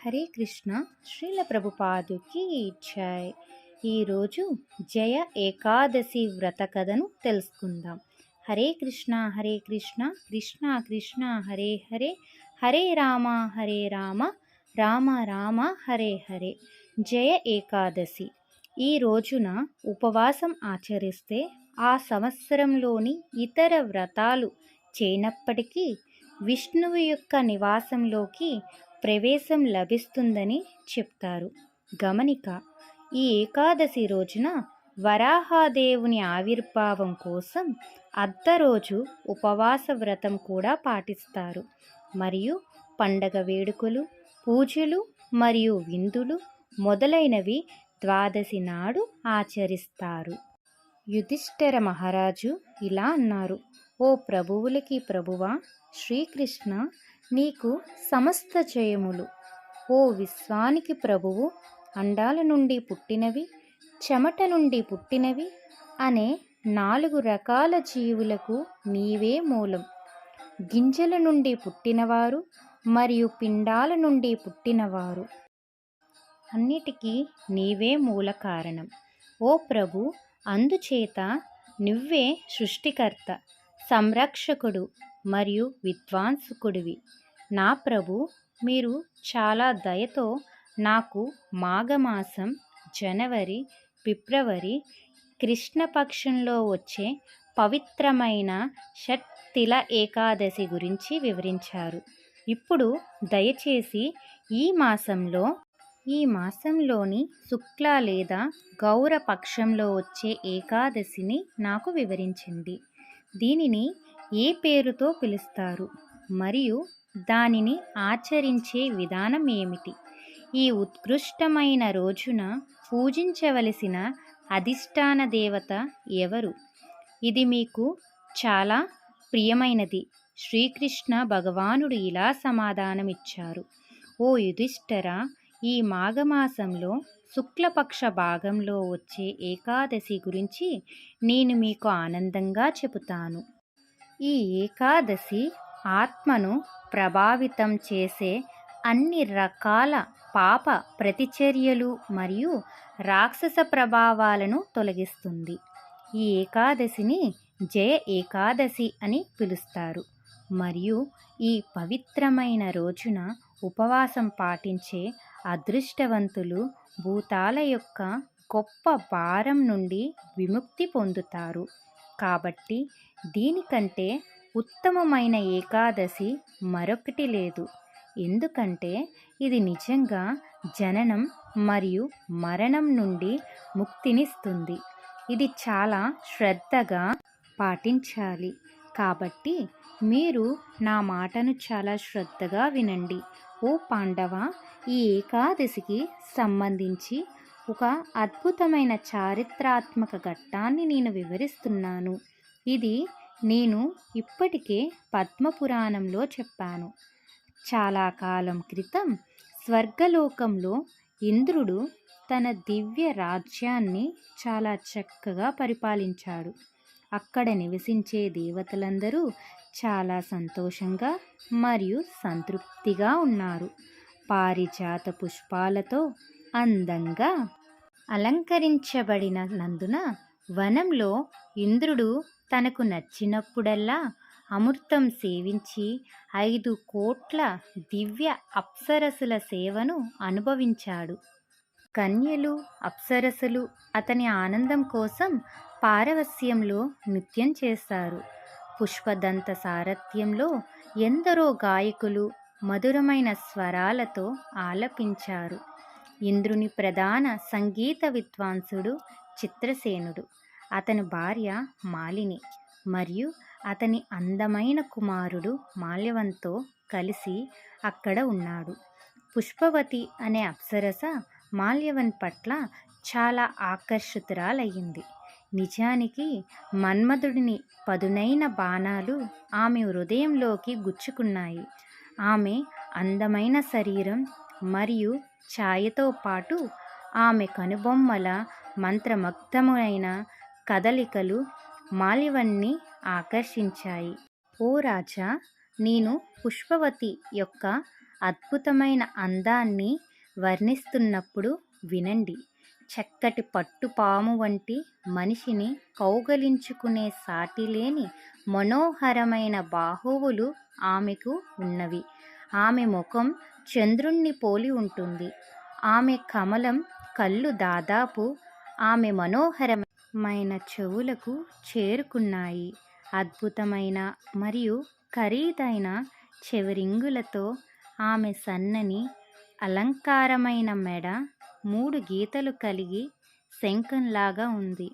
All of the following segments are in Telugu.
హరే కృష్ణ. శ్రీల ప్రభుపాదుకి జై. ఈరోజు జయ ఏకాదశి వ్రత కథను తెలుసుకుందాం. హరే కృష్ణ హరే కృష్ణ కృష్ణ కృష్ణ హరే హరే, హరే రామ రామ రామ హరే హరే. జయ ఏకాదశి. ఈ రోజున ఉపవాసం ఆచరిస్తే ఆ సంవత్సరంలోని ఇతర వ్రతాలు చేయనప్పటికీ విష్ణువు యొక్క నివాసంలోకి ప్రవేశం లభిస్తుందని చెప్తారు. గమనిక: ఈ ఏకాదశి రోజున వరాహదేవుని ఆవిర్భావం కోసం అర్ధరోజు ఉపవాస వ్రతం కూడా పాటిస్తారు. మరియు పండగ వేడుకలు, పూజలు మరియు విందులు మొదలైనవి ద్వాదశి నాడు ఆచరిస్తారు. యుధిష్ఠిర మహారాజు ఇలా అన్నారు: ఓ ప్రభువులకి ప్రభువా శ్రీకృష్ణ, నీకు సమస్త జయములు. ఓ విశ్వానికి ప్రభువు, అండాల నుండి పుట్టినవి, చెమట నుండి పుట్టినవి అనే 4 రకాల జీవులకు నీవే మూలం. గింజల నుండి పుట్టినవారు మరియు పిండాల నుండి పుట్టినవారు అన్నిటికీ నీవే మూల కారణం. ఓ ప్రభు, అందుచేత నువ్వే సృష్టికర్త, సంరక్షకుడు మరియు విద్వాంసుకుడివి. నా ప్రభు, మీరు చాలా దయతో నాకు మాఘమాసం, జనవరి, ఫిబ్రవరి కృష్ణపక్షంలో వచ్చే పవిత్రమైన షట్తిల ఏకాదశి గురించి వివరించారు. ఇప్పుడు దయచేసి ఈ మాసంలోని శుక్ల లేదా గౌర పక్షంలో వచ్చే ఏకాదశిని నాకు వివరించండి. దీనిని ఏ పేరుతో పిలుస్తారు మరియు దానిని ఆచరించే విధానం ఏమిటి? ఈ ఉత్కృష్టమైన రోజున పూజించవలసిన అధిష్టాన దేవత ఎవరు? ఇది మీకు చాలా ప్రియమైనది. శ్రీకృష్ణ భగవానుడు ఇలా సమాధానమిచ్చారు: ఓ యుధిష్ఠిర, ఈ మాఘమాసంలో శుక్లపక్ష భాగంలో వచ్చే ఏకాదశి గురించి నేను మీకు ఆనందంగా చెబుతాను. ఈ ఏకాదశి ఆత్మను ప్రభావితం చేసే అన్ని రకాల పాప ప్రతిచర్యలు మరియు రాక్షస ప్రభావాలను తొలగిస్తుంది. ఈ ఏకాదశిని జయ ఏకాదశి అని పిలుస్తారు. మరియు ఈ పవిత్రమైన రోజున ఉపవాసం పాటించే అదృష్టవంతులు భూతాల యొక్క గొప్ప భారం నుండి విముక్తి పొందుతారు. కాబట్టి దీనికంటే ఉత్తమమైన ఏకాదశి మరొకటి లేదు. ఎందుకంటే ఇది నిజంగా జననం మరియు మరణం నుండి ముక్తినిస్తుంది. ఇది చాలా శ్రద్ధగా పాటించాలి. కాబట్టి మీరు నా మాటను చాలా శ్రద్ధగా వినండి. ఓ పాండవ, ఈ ఏకాదశికి సంబంధించి ఒక అద్భుతమైన చారిత్రాత్మక ఘట్టాన్ని నేను వివరిస్తున్నాను. ఇది నేను ఇప్పటికే పద్మపురాణంలో చెప్పాను. చాలా కాలం క్రితం స్వర్గలోకంలో ఇంద్రుడు తన దివ్య రాజ్యాన్ని చాలా చక్కగా పరిపాలించాడు. అక్కడ నివసించే దేవతలందరూ చాలా సంతోషంగా మరియు సంతృప్తిగా ఉన్నారు. పారిజాత పుష్పాలతో అందంగా అలంకరించబడిన నందున వనంలో ఇంద్రుడు తనకు నచ్చినప్పుడల్లా అమృతం సేవించి 5 కోట్ల దివ్య అప్సరసుల సేవను అనుభవించాడు. కన్యలు, అప్సరసులు అతని ఆనందం కోసం పారవస్యంలో నృత్యం చేశారు. పుష్పదంత సారథ్యంలో ఎందరో గాయకులు మధురమైన స్వరాలతో ఆలపించారు. ఇంద్రుని ప్రధాన సంగీత విద్వాంసుడు చిత్రసేనుడు, అతని భార్య మాలిని మరియు అతని అందమైన కుమారుడు మాల్యవంతో కలిసి అక్కడ ఉన్నాడు. పుష్పవతి అనే అప్సరస మాల్యవన్ పట్ల చాలా ఆకర్షితురాలయ్యింది. నిజానికి మన్మధుడిని పదునైన బాణాలు ఆమె హృదయంలోకి గుచ్చుకున్నాయి. ఆమె అందమైన శరీరం మరియు ఛాయతో పాటు ఆమె కనుబొమ్మల మంత్రముగ్ధమైన కదలికలు మాల్యవన్ని ఆకర్షించాయి. ఓ రాజా, నేను పుష్పవతి యొక్క అద్భుతమైన అందాన్ని వర్ణిస్తున్నప్పుడు వినండి. చక్కటి పట్టుపాము వంటి మనిషిని కౌగలించుకునే సాటిలేని మనోహరమైన బాహువులు ఆమెకు ఉన్నవి. ఆమె ముఖం చంద్రుణ్ణి పోలి ఉంటుంది. ఆమె కమలం కళ్ళు దాదాపు ఆమె మనోహరమైన చెవులకు చేరుకున్నాయి. అద్భుతమైన మరియు ఖరీదైన చెవిరింగులతో ఆమె సన్నని అలంకారమైన మెడ 3 గీతలు కలిగి శంఖంలాగా ఉంది.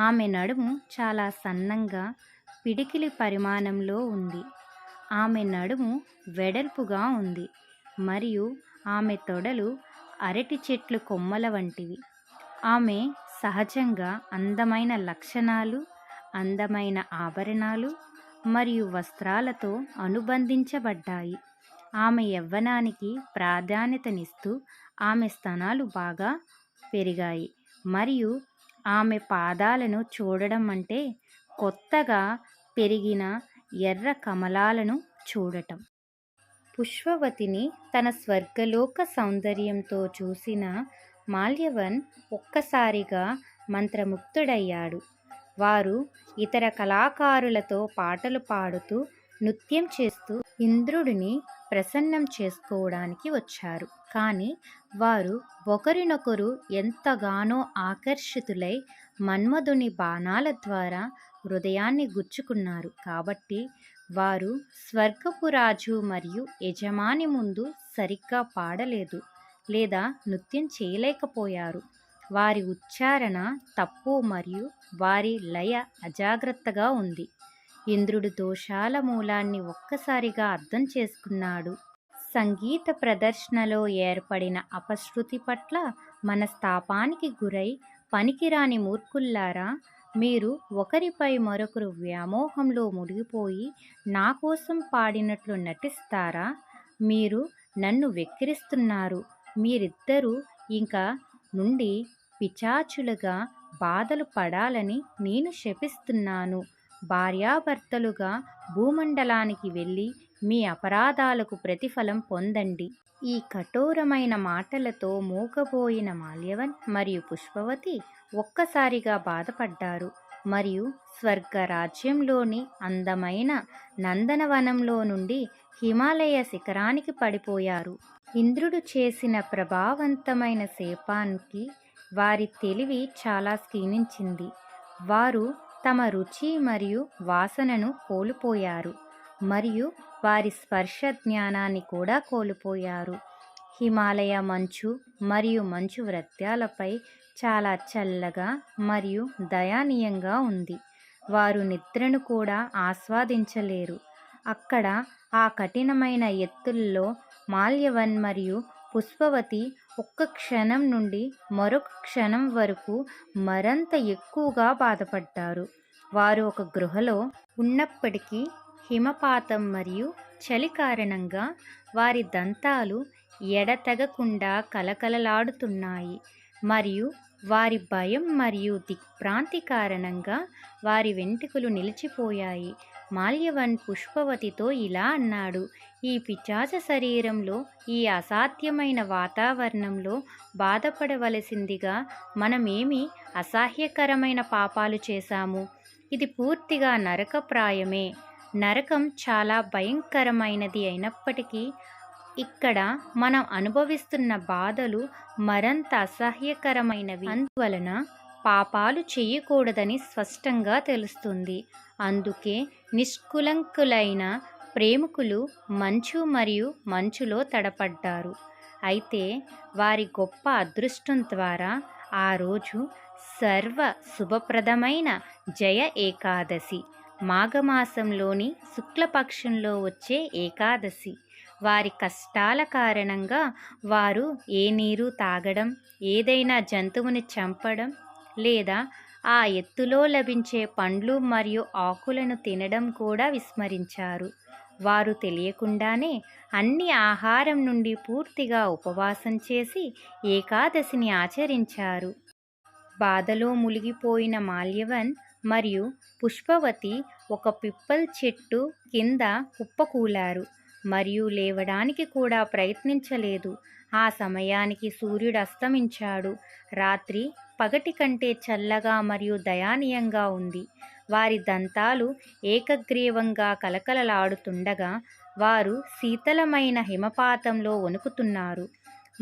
ఆమె నడుము చాలా సన్నంగా పిడికిలి పరిమాణంలో ఉంది. ఆమె నడుము వెడల్పుగా ఉంది మరియు ఆమె తొడలు అరటి చెట్లు కొమ్మల వంటివి. ఆమె సహజంగా అందమైన లక్షణాలు, అందమైన ఆభరణాలు మరియు వస్త్రాలతో అనుబంధించబడ్డాయి. ఆమె యవ్వనానికి ప్రాధాన్యతనిస్తూ ఆమె స్తనాలు బాగా పెరిగాయి మరియు ఆమె పాదాలను చూడడం అంటే కొత్తగా పెరిగిన ఎర్ర కమలాలను చూడటం. పుష్పవతిని తన స్వర్గలోక సౌందర్యంతో చూసిన మాల్యవన్ ఒక్కసారిగా మంత్రముగ్ధుడయ్యాడు. వారు ఇతర కళాకారులతో పాటలు పాడుతూ నృత్యం చేస్తూ ఇంద్రుడిని ప్రసన్నం చేసుకోవడానికి వచ్చారు. కానీ వారు ఒకరినొకరు ఎంతగానో ఆకర్షితులై మన్మధుని బాణాల ద్వారా హృదయాన్ని గుచ్చుకున్నారు. కాబట్టి వారు స్వర్గపు రాజు మరియు యజమాని ముందు సరిగ్గా పాడలేదు లేదా నృత్యం చేయలేకపోయారు. వారి ఉచ్చారణ తప్పు మరియు వారి లయ అజాగ్రత్తగా ఉంది. ఇంద్రుడు దోషాల మూలాన్ని ఒక్కసారిగా అర్థం చేసుకున్నాడు. సంగీత ప్రదర్శనలో ఏర్పడిన అపశృతి పట్ల మనస్తాపానికి గురై, పనికిరాని మూర్ఖుల్లారా, మీరు ఒకరిపై మరొకరు వ్యామోహంలో మునిగిపోయి నా కోసం పాడినట్లు నటిస్తారా? మీరు నన్ను వెక్కిరిస్తున్నారు. మీరిద్దరూ ఇంక నుండి పిశాచులుగా బాధలు పడాలని నేను శపిస్తున్నాను. భార్యాభర్తలుగా భూమండలానికి వెళ్ళి మీ అపరాధాలకు ప్రతిఫలం పొందండి. ఈ కఠోరమైన మాటలతో మూగబోయిన మాల్యవన్ మరియు పుష్పవతి ఒక్కసారిగా బాధపడ్డారు మరియు స్వర్గరాజ్యంలోని అందమైన నందనవనంలో నుండి హిమాలయ శిఖరానికి పడిపోయారు. ఇంద్రుడు చేసిన ప్రభావవంతమైన శాపానికి వారి తెలివి చాలా క్షీణించింది. వారు తమ రుచి మరియు వాసనను కోల్పోయారు మరియు వారి స్పర్శ జ్ఞానాన్ని కూడా కోల్పోయారు. హిమాలయ మంచు మరియు మంచు వృత్యాలపై చాలా చల్లగా మరియు దయనీయంగా ఉంది. వారు నిద్రను కూడా ఆస్వాదించలేరు. అక్కడ ఆ కఠినమైన ఎత్తుల్లో మాల్యవన్ మరియు పుష్పవతి ఒక్క క్షణం నుండి మరొక క్షణం వరకు మరింత ఎక్కువగా బాధపడ్డారు. వారు ఒక గృహలో ఉన్నప్పటికీ హిమపాతం మరియు చలి కారణంగా వారి దంతాలు ఎడతెగకుండా కలకలలాడుతున్నాయి మరియు వారి భయం మరియు దిగ్భ్రాంతి కారణంగా వారి వెంట్రుకలు నిలిచిపోయాయి. మాల్యవన్ పుష్పవతితో ఇలా అన్నాడు: ఈ పిశాచ శరీరంలో ఈ అసాధ్యమైన వాతావరణంలో బాధపడవలసిందిగా మనమేమి అసహ్యకరమైన పాపాలు చేశాము? ఇది పూర్తిగా నరకప్రాయమే. నరకం చాలా భయంకరమైనది అయినప్పటికీ ఇక్కడ మనం అనుభవిస్తున్న బాధలు మరింత అసహ్యకరమైనవి. అందువలన పాపాలు చేయకూడదని స్పష్టంగా తెలుస్తుంది. అందుకే నిష్కళంకులైన ప్రేమికులు మంచు మరియు మంచులో తడపడ్డారు. అయితే వారి గొప్ప అదృష్టం ద్వారా ఆ రోజు సర్వ శుభప్రదమైన జయ ఏకాదశి, మాఘమాసంలోని శుక్లపక్షంలో వచ్చే ఏకాదశి. వారి కష్టాల కారణంగా వారు ఏ నీరు తాగడం, ఏదైనా జంతువుని చంపడం లేదా ఆ ఎత్తులో లభించే పండ్లు మరియు ఆకులను తినడం కూడా విస్మరించారు. వారు తెలియకుండానే అన్ని ఆహారం నుండి పూర్తిగా ఉపవాసం చేసి ఏకాదశిని ఆచరించారు. బాధలో మునిగిపోయిన మాల్యవన్ మరియు పుష్పవతి ఒక పిప్పల్ చెట్టు కింద కుప్పకూలారు మరియు లేవడానికి కూడా ప్రయత్నించలేదు. ఆ సమయానికి సూర్యుడు అస్తమించాడు. రాత్రి పగటి కంటే చల్లగా మరియు దయనీయంగా ఉంది. వారి దంతాలు ఏకగ్రీవంగా కలకలలాడుతుండగా వారు శీతలమైన హిమపాతంలో వణుకుతున్నారు.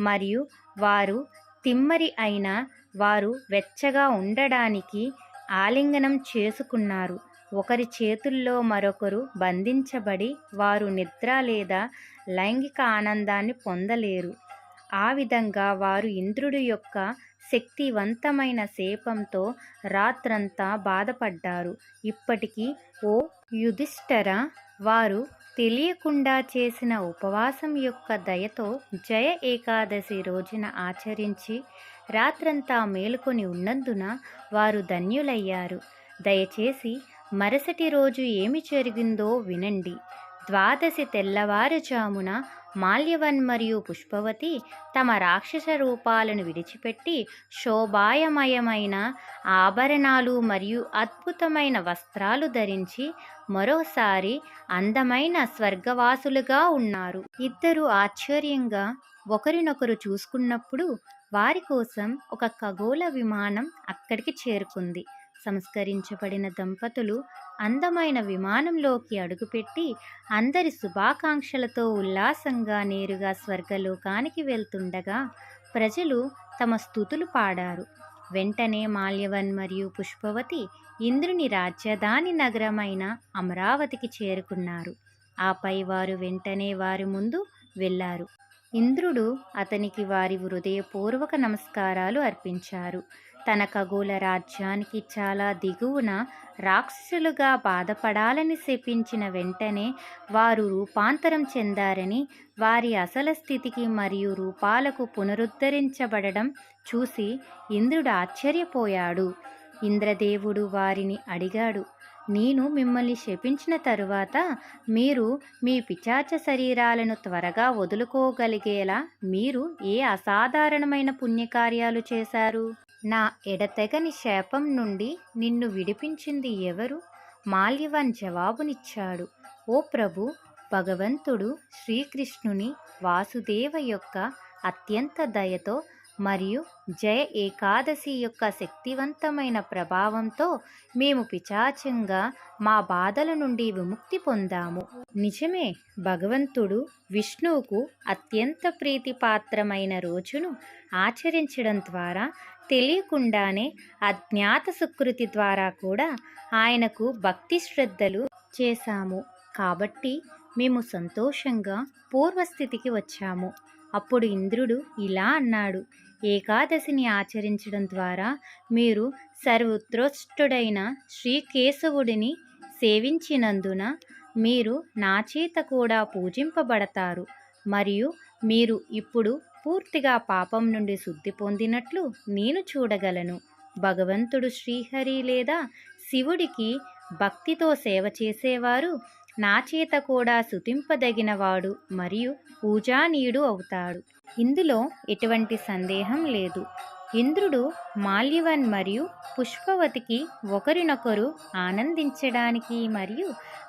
మరియు వారు తిమ్మరి అయిన వారు వెచ్చగా ఉండడానికి ఆలింగనం చేసుకున్నారు. ఒకరి చేతుల్లో మరొకరు బంధించబడి వారు నిద్ర లేదా లైంగిక ఆనందాన్ని పొందలేరు. ఆ విధంగా వారు ఇంద్రుడి యొక్క శక్తివంతమైన శాపంతో రాత్రంతా బాధపడ్డారు. ఇప్పటికీ ఓ యుధిష్ఠిరా, వారు తెలియకుండా చేసిన ఉపవాసం యొక్క దయతో జయ ఏకాదశి రోజున ఆచరించి రాత్రంతా మేలుకొని ఉన్నందున వారు ధన్యులయ్యారు. దయచేసి మరుసటి రోజు ఏమి జరిగిందో వినండి. ద్వాదశి తెల్లవారుజామున మాల్యవన్ మరియు పుష్పవతి తమ రాక్షస రూపాలను విడిచిపెట్టి శోభాయమయమైన ఆభరణాలు మరియు అద్భుతమైన వస్త్రాలు ధరించి మరోసారి అందమైన స్వర్గవాసులుగా ఉన్నారు. ఇద్దరు ఆశ్చర్యంగా ఒకరినొకరు చూసుకున్నప్పుడు వారి కోసం ఒక ఖగోళ విమానం అక్కడికి చేరుకుంది. సంస్కరించబడిన దంపతులు అందమైన విమానంలోకి అడుగుపెట్టి అందరి శుభాకాంక్షలతో ఉల్లాసంగా నేరుగా స్వర్గలోకానికి వెళ్తుండగా ప్రజలు తమ స్తుతులు పాడారు. వెంటనే మాల్యవన్ మరియు పుష్పవతి ఇంద్రుని రాజధాని నగరమైన అమరావతికి చేరుకున్నారు. ఆపై వారు వెంటనే వారి ముందు వెళ్ళారు. ఇంద్రుడు అతనికి వారి హృదయపూర్వక నమస్కారాలు అర్పించారు. తన ఖగోళ రాజ్యానికి చాలా దిగువన రాక్షసులుగా బాధపడాలని శపించిన వెంటనే వారు రూపాంతరం చెందారని, వారి అసలు స్థితికి మరియు రూపాలకు పునరుద్ధరించబడడం చూసి ఇంద్రుడు ఆశ్చర్యపోయాడు. ఇంద్రదేవుడు వారిని అడిగాడు, నేను మిమ్మల్ని శపించిన తరువాత మీరు మీ పిశాచ శరీరాలను త్వరగా వదులుకోగలిగేలా మీరు ఏ అసాధారణమైన పుణ్యకార్యాలు చేశారు? నా ఎడతెగని శాపం నుండి నిన్ను విడిపించింది ఎవరు? మాల్యవన్ జవాబునిచ్చాడు, ఓ ప్రభు, భగవంతుడు శ్రీకృష్ణుని వాసుదేవ యొక్క అత్యంత దయతో మరియు జయ ఏకాదశి యొక్క శక్తివంతమైన ప్రభావంతో మేము పిశాచంగా మా బాధల నుండి విముక్తి పొందాము. నిజమే, భగవంతుడు విష్ణువుకు అత్యంత ప్రీతిపాత్రమైన రోజును ఆచరించడం ద్వారా తెలియకుండానే అజ్ఞాత సుకృతి ద్వారా కూడా ఆయనకు భక్తి శ్రద్ధలు చేశాము. కాబట్టి మేము సంతోషంగా పూర్వస్థితికి వచ్చాము. అప్పుడు ఇంద్రుడు ఇలా అన్నాడు, ఏకాదశిని ఆచరించడం ద్వారా మీరు సర్వోత్కృష్టుడైన శ్రీకేశవుడిని సేవించినందున మీరు నా చేత కూడా పూజింపబడతారు మరియు మీరు ఇప్పుడు పూర్తిగా పాపం నుండి శుద్ధి పొందినట్లు నేను చూడగలను. భగవంతుడు శ్రీహరి లేదా శివుడికి భక్తితో సేవ చేసేవారు నా చేత కూడా స్తుతింపదగినవాడు మరియు పూజానీయుడు అవుతాడు. ఇందులో ఎటువంటి సందేహం లేదు. ఇంద్రుడు మాల్యవన్ మరియు పుష్పవతికి ఒకరినొకరు ఆనందించడానికి మరియు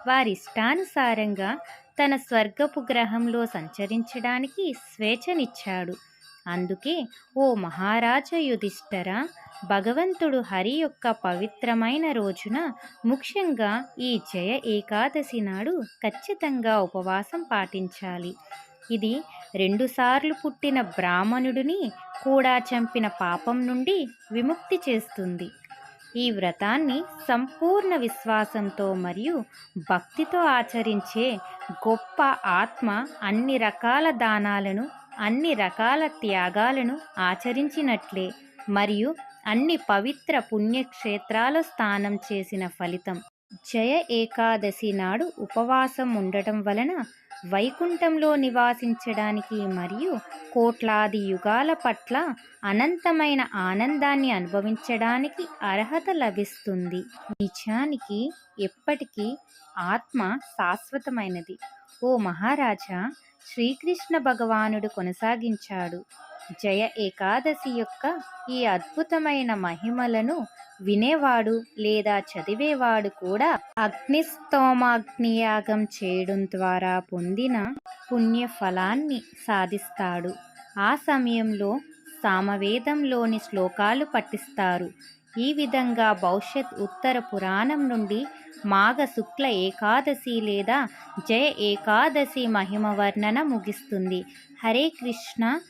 వారిష్టానుసారంగా తన స్వర్గపు గ్రహంలో సంచరించడానికి స్వేచ్ఛనిచ్చాడు. అందుకే ఓ మహారాజా యుధిష్ఠిరా, భగవంతుడు హరి యొక్క పవిత్రమైన రోజున, ముఖ్యంగా ఈ జయ ఏకాదశి నాడు ఖచ్చితంగా ఉపవాసం పాటించాలి. ఇది 2 సార్లు పుట్టిన బ్రాహ్మణుడిని కూడా చంపిన పాపం నుండి విముక్తి చేస్తుంది. ఈ వ్రతాన్ని సంపూర్ణ విశ్వాసంతో మరియు భక్తితో ఆచరించే గొప్ప ఆత్మ అన్ని రకాల దానాలను, అన్ని రకాల త్యాగాలను ఆచరించినట్లే మరియు అన్ని పవిత్ర పుణ్యక్షేత్రాల స్నానం చేసిన ఫలితం. జయ ఏకాదశి నాడు ఉపవాసం ఉండటం వలన వైకుంఠంలో నివాసించడానికి మరియు కోట్లాది యుగాల పట్ల అనంతమైన ఆనందాన్ని అనుభవించడానికి అర్హత లభిస్తుంది. నిజానికి ఎప్పటికీ ఆత్మ శాశ్వతమైనది. ఓ మహారాజా, శ్రీకృష్ణ భగవానుడు కొనసాగించాడు. జయ ఏకాదశి యొక్క ఈ అద్భుతమైన మహిమలను వినేవాడు లేదా చదివేవాడు కూడా అగ్నిస్తోమాగ్నియాగం చేయడం ద్వారా పొందిన పుణ్యఫలాన్ని సాధిస్తాడు. ఆ సమయంలో సామవేదంలోని శ్లోకాలు పఠిస్తారు. ఈ విధంగా భవిష్యత్ ఉత్తర పురాణం నుండి మాఘ శుక్ల ఏకాదశి లేదా జయ ఏకాదశి మహిమ వర్ణన ముగిస్తుంది. హరే కృష్ణ.